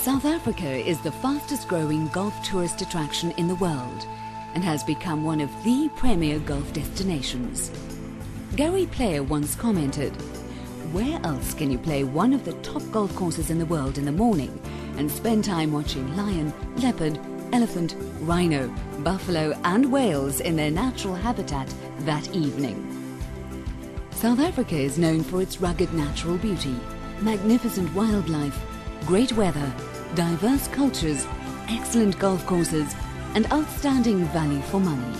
South Africa is the fastest growing golf tourist attraction in the world and has become one of the premier golf destinations. Gary Player once commented, "Where else can you play one of the top golf courses in the world in the morning and spend time watching lion, leopard, elephant, rhino, buffalo and whales in their natural habitat that evening?" South Africa is known for its rugged natural beauty, magnificent wildlife, great weather, diverse cultures, excellent golf courses and outstanding value for money.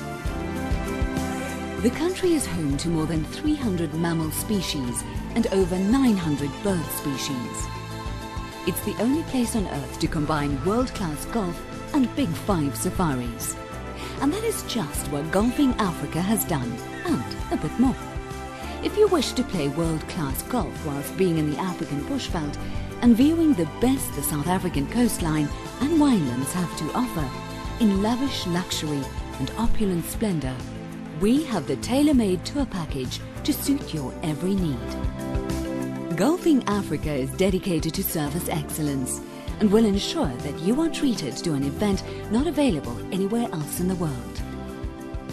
The country is home to more than 300 mammal species and over 900 bird species. It's the only place on earth to combine world-class golf and Big Five safaris. And that is just what Golfing Africa has done, and a bit more. If you wish to play world-class golf whilst being in the African bushveld and viewing the best the South African coastline and winelands have to offer, in lavish luxury and opulent splendour, we have the tailor-made tour package to suit your every need. Golfing Africa is dedicated to service excellence and will ensure that you are treated to an event not available anywhere else in the world.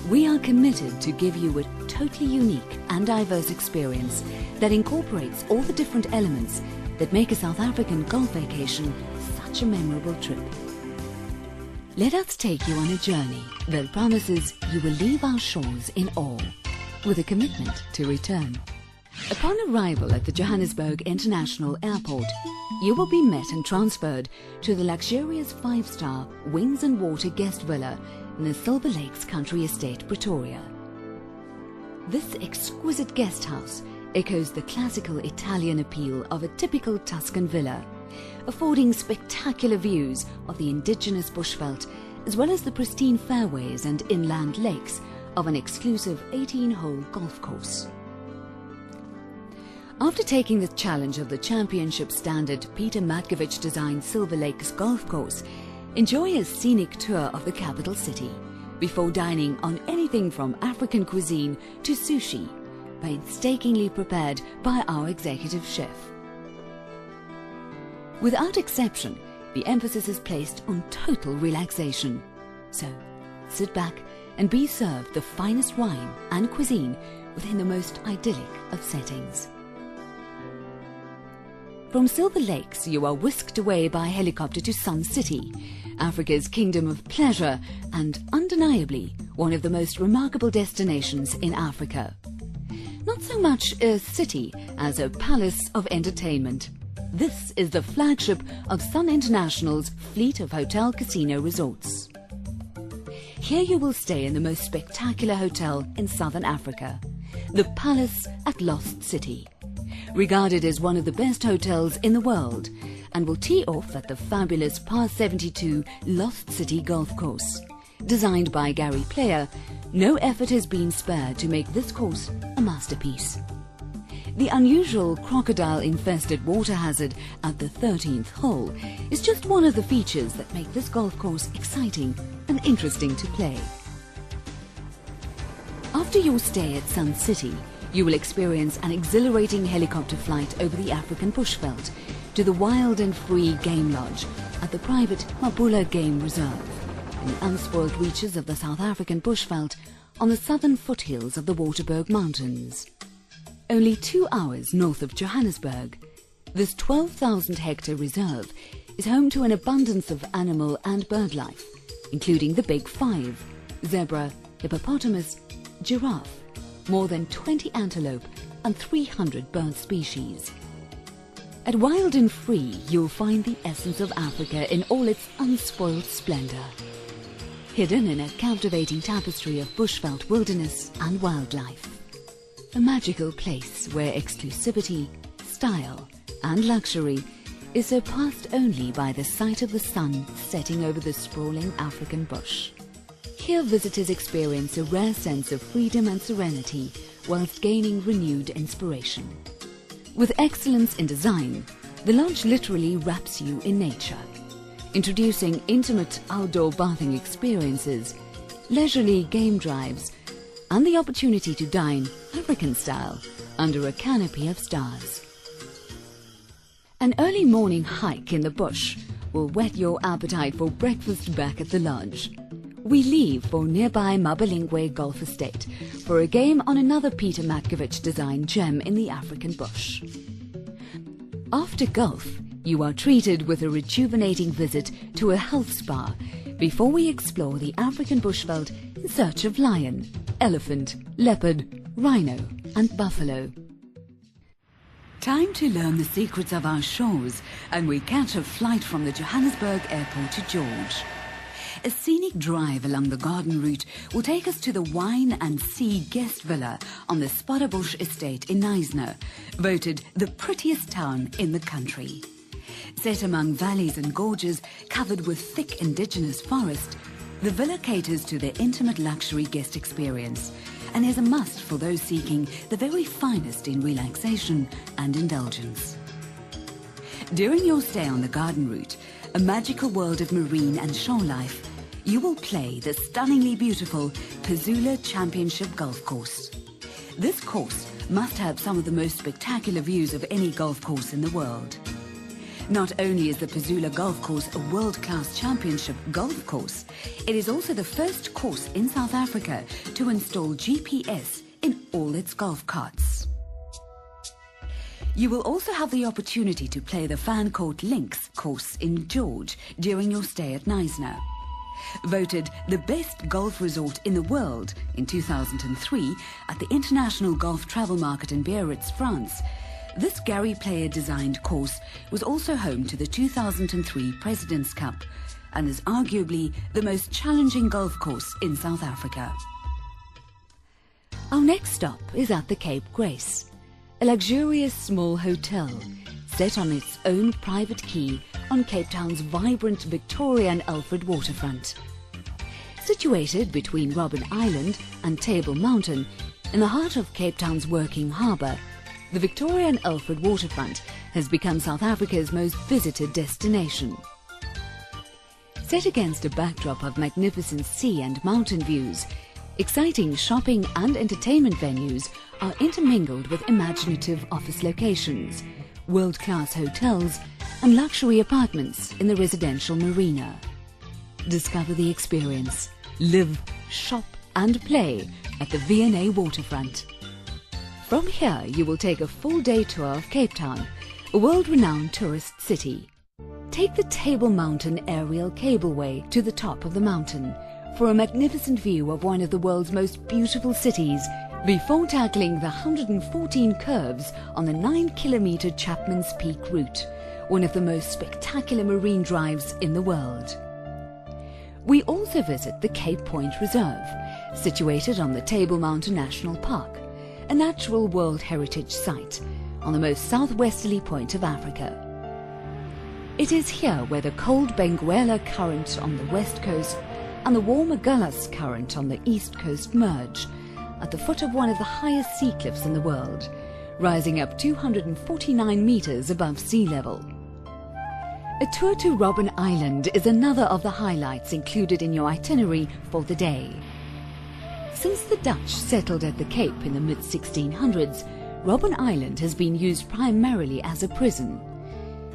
We are committed to give you a totally unique and diverse experience that incorporates all the different elements that make a South African golf vacation such a memorable trip. Let us take you on a journey that promises you will leave our shores in awe, with a commitment to return. Upon arrival at the Johannesburg International Airport, you will be met and transferred to the luxurious 5-star Wings and Water guest villa in the Silver Lakes Country Estate, Pretoria. This exquisite guest house echoes the classical Italian appeal of a typical Tuscan villa, affording spectacular views of the indigenous bushveld as well as the pristine fairways and inland lakes of an exclusive 18-hole golf course. After taking the challenge of the championship standard Peter Matkovich designed Silver Lakes golf course, enjoy a scenic tour of the capital city before dining on anything from African cuisine to sushi, painstakingly prepared by our executive chef. Without exception, the emphasis is placed on total relaxation. So, sit back and be served the finest wine and cuisine within the most idyllic of settings. From Silver Lakes, you are whisked away by helicopter to Sun City, Africa's kingdom of pleasure and undeniably one of the most remarkable destinations in Africa. Not so much a city as a palace of entertainment. This is the flagship of Sun International's fleet of hotel casino resorts. Here you will stay in the most spectacular hotel in Southern Africa, the Palace at Lost City, regarded as one of the best hotels in the world, and will tee off at the fabulous Par 72 Lost City Golf Course. Designed by Gary Player, no effort has been spared to make this course a masterpiece. The unusual crocodile-infested water hazard at the 13th hole is just one of the features that make this golf course exciting and interesting to play. After your stay at Sun City, you will experience an exhilarating helicopter flight over the African bushveld to the wild and free game lodge at the private Mabula Game Reserve in the unspoiled reaches of the South African bushveld on the southern foothills of the Waterberg Mountains. Only 2 hours north of Johannesburg, this 12,000-hectare reserve is home to an abundance of animal and bird life, including the Big Five: zebra, hippopotamus, giraffe, more than 20 antelope and 300 bird species. At Wild and Free, you'll find the essence of Africa in all its unspoiled splendor, hidden in a captivating tapestry of bushveld wilderness and wildlife. A magical place where exclusivity, style and luxury is surpassed only by the sight of the sun setting over the sprawling African bush. Here visitors experience a rare sense of freedom and serenity whilst gaining renewed inspiration. With excellence in design, the lodge literally wraps you in nature, introducing intimate outdoor bathing experiences, leisurely game drives, and the opportunity to dine African style under a canopy of stars. An early morning hike in the bush will whet your appetite for breakfast back at the lodge. We leave for nearby Mabalingwe Golf Estate for a game on another Peter Matkovich-designed gem in the African bush. After golf, you are treated with a rejuvenating visit to a health spa before we explore the African bushveld in search of lion, elephant, leopard, rhino and buffalo. Time to learn the secrets of our shores, and we catch a flight from the Johannesburg airport to George. A scenic drive along the garden route will take us to the Wine and Sea Guest Villa on the Spodderbush estate in Knysna, voted the prettiest town in the country. Set among valleys and gorges covered with thick indigenous forest, the villa caters to the intimate luxury guest experience and is a must for those seeking the very finest in relaxation and indulgence. During your stay on the garden route, a magical world of marine and shore life, you will play the stunningly beautiful Pezula Championship Golf Course. This course must have some of the most spectacular views of any golf course in the world. Not only is the Pezula Golf Course a world-class championship golf course, it is also the first course in South Africa to install GPS in all its golf carts. You will also have the opportunity to play the Fan Court Links course in George during your stay at Knysna. Voted the best golf resort in the world in 2003 at the International Golf Travel Market in Biarritz, France, this Gary Player-designed course was also home to the 2003 President's Cup and is arguably the most challenging golf course in South Africa. Our next stop is at the Cape Grace, a luxurious small hotel set on its own private quay on Cape Town's vibrant Victoria and Alfred waterfront. Situated between Robben Island and Table Mountain, in the heart of Cape Town's working harbour, the Victoria and Alfred waterfront has become South Africa's most visited destination. Set against a backdrop of magnificent sea and mountain views, exciting shopping and entertainment venues are intermingled with imaginative office locations, world-class hotels and luxury apartments in the residential marina. Discover the experience, live, shop and play at the V&A waterfront. From here, you will take a full-day tour of Cape Town, a world-renowned tourist city. Take the Table Mountain aerial cableway to the top of the mountain for a magnificent view of one of the world's most beautiful cities before tackling the 114 curves on the 9-kilometer Chapman's Peak route, one of the most spectacular marine drives in the world. We also visit the Cape Point Reserve, situated on the Table Mountain National Park, a natural World Heritage Site on the most southwesterly point of Africa. It is here where the cold Benguela Current on the west coast and the warm Agulhas Current on the east coast merge, at the foot of one of the highest sea cliffs in the world, rising up 249 meters above sea level. A tour to Robben Island is another of the highlights included in your itinerary for the day. Since the Dutch settled at the Cape in the mid-1600s, Robben Island has been used primarily as a prison.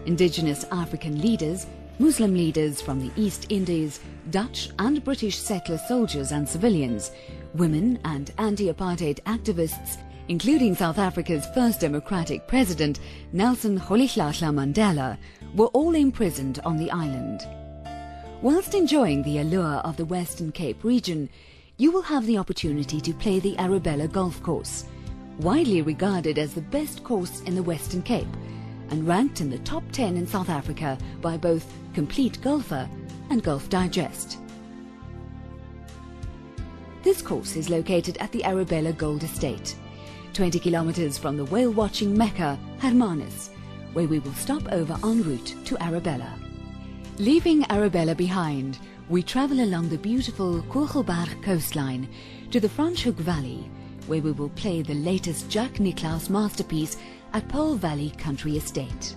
Indigenous African leaders, Muslim leaders from the East Indies, Dutch and British settler soldiers and civilians, women and anti-apartheid activists, including South Africa's first democratic president, Nelson Rolihlahla Mandela, were all imprisoned on the island. Whilst enjoying the allure of the Western Cape region, you will have the opportunity to play the Arabella Golf Course, widely regarded as the best course in the Western Cape and ranked in the top 10 in South Africa by both Complete Golfer and Golf Digest. This course is located at the Arabella Gold Estate, 20 kilometers from the whale-watching Mecca, Hermanus, where we will stop over en route to Arabella. Leaving Arabella behind, we travel along the beautiful Kogelberg coastline to the Franschhoek Valley, where we will play the latest Jack Nicklaus masterpiece at Pole Valley Country Estate.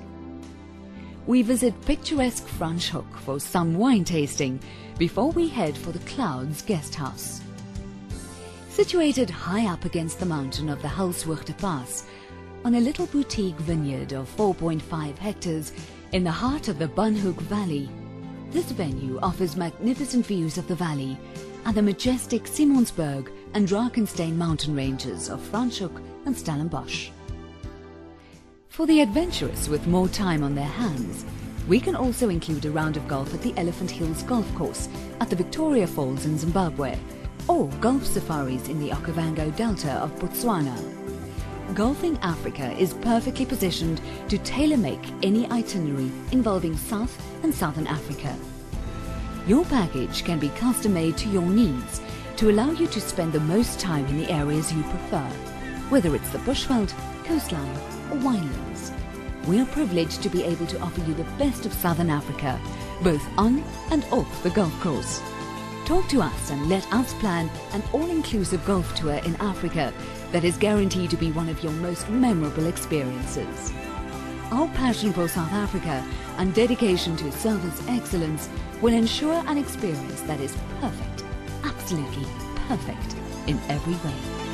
We visit picturesque Franschhoek for some wine tasting before we head for the Clouds Guest House. Situated high up against the mountain of the Hulshoogte Pass, on a little boutique vineyard of 4.5 hectares, In the heart of the Bunhook Valley, this venue offers magnificent views of the valley and the majestic Simonsberg and Drakenstein mountain ranges of Franschhoek and Stellenbosch. For the adventurous with more time on their hands, we can also include a round of golf at the Elephant Hills Golf Course at the Victoria Falls in Zimbabwe, or golf safaris in the Okavango Delta of Botswana. Golfing Africa is perfectly positioned to tailor-make any itinerary involving South and Southern Africa. Your package can be custom-made to your needs to allow you to spend the most time in the areas you prefer, whether it's the bushveld, coastline or winelands. We are privileged to be able to offer you the best of Southern Africa, both on and off the golf course. Talk to us and let us plan an all-inclusive golf tour in Africa that is guaranteed to be one of your most memorable experiences. Our passion for South Africa and dedication to service excellence will ensure an experience that is perfect, absolutely perfect in every way.